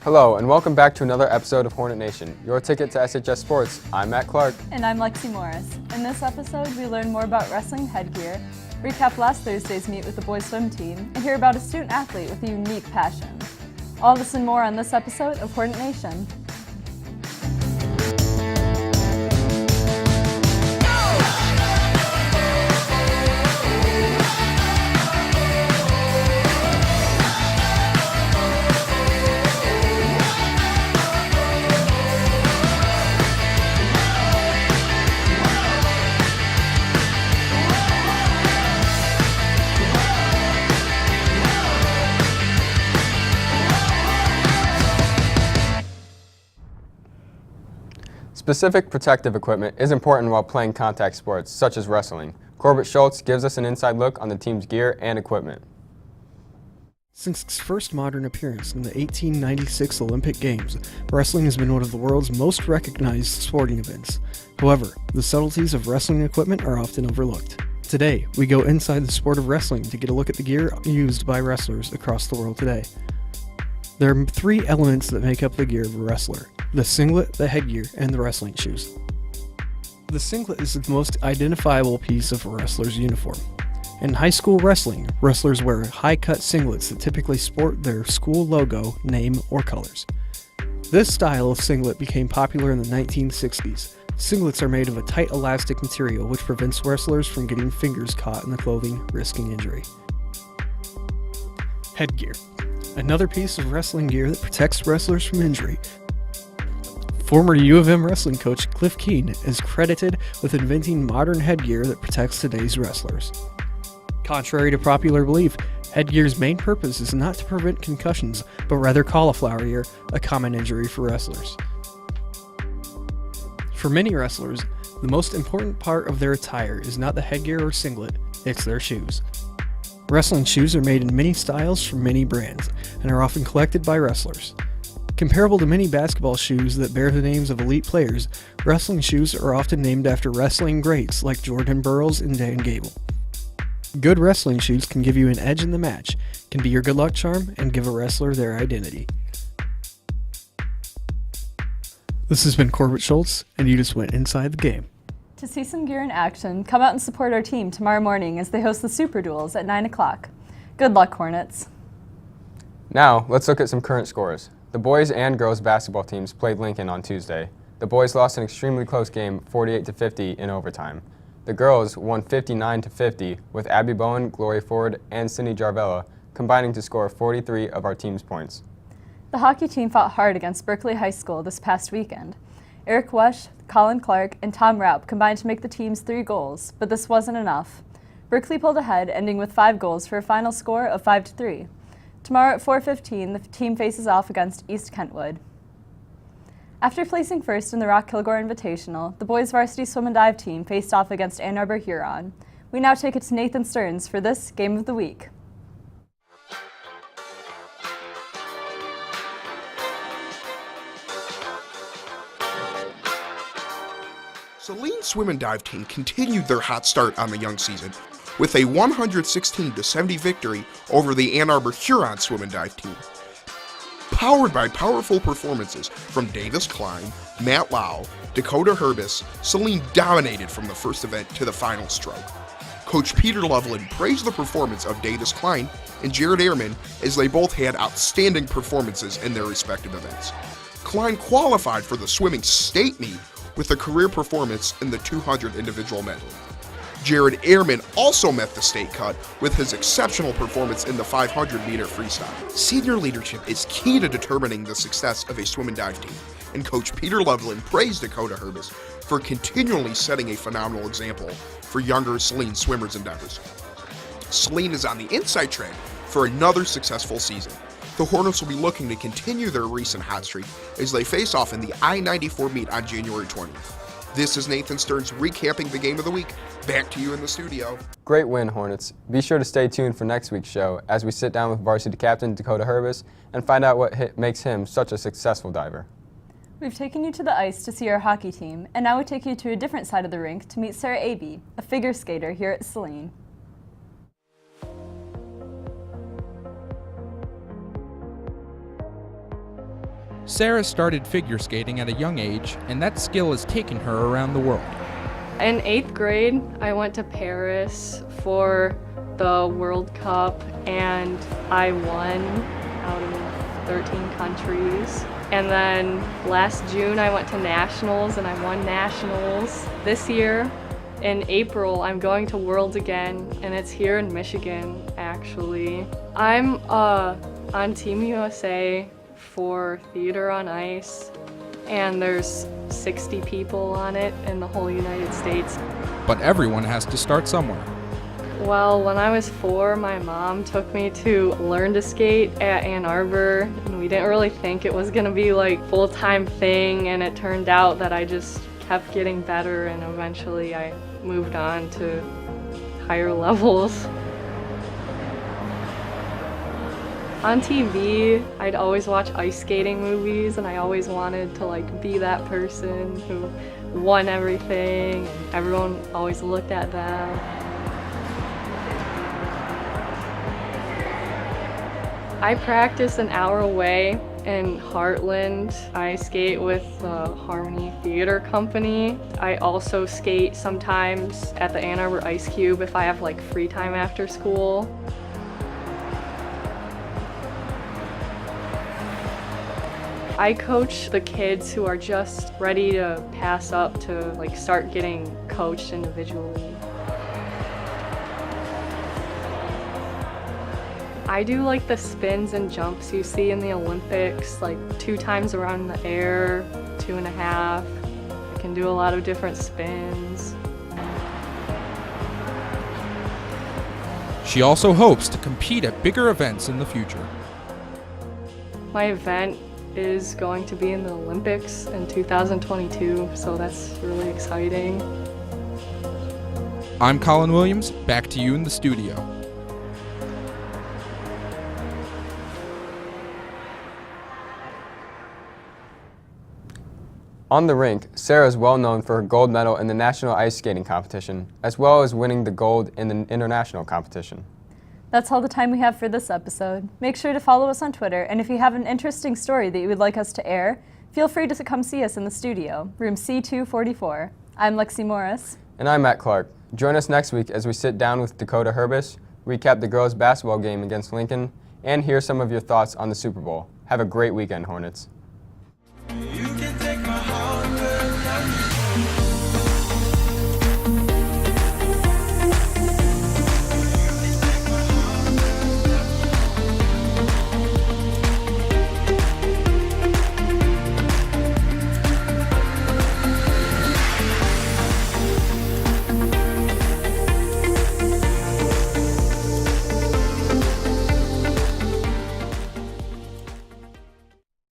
Hello, and welcome back to another episode of Hornet Nation, your ticket to SHS Sports. I'm Matt Clark. And I'm Lexi Morris. In this episode, we learn more about wrestling headgear, recap last Thursday's meet with the boys swim team, and hear about a student athlete with a unique passion. All this and more on this episode of Hornet Nation. Specific protective equipment is important while playing contact sports, such as wrestling. Corbett Schultz gives us an inside look on the team's gear and equipment. Since its first modern appearance in the 1896 Olympic Games, wrestling has been one of the world's most recognized sporting events. However, the subtleties of wrestling equipment are often overlooked. Today, we go inside the sport of wrestling to get a look at the gear used by wrestlers across the world today. There are three elements that make up the gear of a wrestler: the singlet, the headgear, and the wrestling shoes. The singlet is the most identifiable piece of a wrestler's uniform. In high school wrestling, wrestlers wear high-cut singlets that typically sport their school logo, name, or colors. This style of singlet became popular in the 1960s. Singlets are made of a tight elastic material which prevents wrestlers from getting fingers caught in the clothing, risking injury. Headgear. Another piece of wrestling gear that protects wrestlers from injury. Former U of M wrestling coach Cliff Keen is credited with inventing modern headgear that protects today's wrestlers. Contrary to popular belief, headgear's main purpose is not to prevent concussions, but rather cauliflower ear, a common injury for wrestlers. For many wrestlers, the most important part of their attire is not the headgear or singlet, it's their shoes. Wrestling shoes are made in many styles from many brands, and are often collected by wrestlers. Comparable to many basketball shoes that bear the names of elite players, wrestling shoes are often named after wrestling greats like Jordan Burroughs and Dan Gable. Good wrestling shoes can give you an edge in the match, can be your good luck charm, and give a wrestler their identity. This has been Corbett Schultz, and you just went inside the game. To see some gear in action, come out and support our team tomorrow morning as they host the Super Duels at 9 o'clock. Good luck, Hornets. Now, let's look at some current scores. The boys and girls basketball teams played Lincoln on Tuesday. The boys lost an extremely close game, 48-50 in overtime. The girls won 59-50 with Abee Bowen, Gloria Ford, and Cindy Jarvella combining to score 43 of our team's points. The hockey team fought hard against Berkeley High School this past weekend. Eric Wesch, Colin Clark, and Tom Raup combined to make the team's 3 goals, but this wasn't enough. Berkeley pulled ahead, ending with 5 goals for a final score of 5-3. Tomorrow at 4:15, the team faces off against East Kentwood. After placing first in the Rock Kilgore Invitational, the boys varsity swim and dive team faced off against Ann Arbor Huron. We now take it to Nathan Stearns for this Game of the Week. Saline swim and dive team continued their hot start on the young season with a 116-70 victory over the Ann Arbor Huron swim and dive team. Powered by powerful performances from Davis Klein, Matt Lau, Dakota Herbis, Saline dominated from the first event to the final stroke. Coach Peter Loveland praised the performance of Davis Klein and Jared Ehrman as they both had outstanding performances in their respective events. Klein qualified for the swimming state meet with a career performance in the 200 individual medley. Jared Ehrman also met the state cut with his exceptional performance in the 500-meter freestyle. Senior leadership is key to determining the success of a swim and dive team, and Coach Peter Loveland praised Dakota Herbis for continually setting a phenomenal example for younger Saline swimmers and divers. Saline is on the inside track for another successful season. The Hornets will be looking to continue their recent hot streak as they face off in the I-94 meet on January 20th. This is Nathan Stearns recapping the Game of the Week. Back to you in the studio. Great win, Hornets. Be sure to stay tuned for next week's show as we sit down with varsity captain Dakota Herbis and find out what makes him such a successful diver. We've taken you to the ice to see our hockey team, and now we take you to a different side of the rink to meet Sara Abee, a figure skater here at Saline. Sara started figure skating at a young age, and that skill has taken her around the world. In 8th grade, I went to Paris for the World Cup, and I won out of 13 countries. And then last June, I went to Nationals, and I won Nationals. This year, in April, I'm going to Worlds again, and it's here in Michigan, actually. I'm on Team USA for Theater on Ice, and there's 60 people on it in the whole United States. But everyone has to start somewhere. Well, when I was 4, my mom took me to learn to skate at Ann Arbor, and we didn't really think it was gonna be like full-time thing, and it turned out that I just kept getting better, and eventually I moved on to higher levels. On TV, I'd always watch ice skating movies, and I always wanted to like be that person who won everything, and everyone always looked at them. I practice an hour away in Heartland. I skate with the Harmony Theater Company. I also skate sometimes at the Ann Arbor Ice Cube if I have like free time after school. I coach the kids who are just ready to pass up to like start getting coached individually. I do like the spins and jumps you see in the Olympics, like 2 times around the air, 2.5. I can do a lot of different spins. She also hopes to compete at bigger events in the future. My event is going to be in the Olympics in 2022, so that's really exciting. I'm Colin Williams, back to you in the studio. On the rink, Sara is well known for her gold medal in the National Ice Skating Competition, as well as winning the gold in the international competition. That's all the time we have for this episode. Make sure to follow us on Twitter, and if you have an interesting story that you would like us to air, feel free to come see us in the studio, room C244. I'm Lexi Morris. And I'm Matt Clark. Join us next week as we sit down with Dakota Herbis, recap the girls' basketball game against Lincoln, and hear some of your thoughts on the Super Bowl. Have a great weekend, Hornets.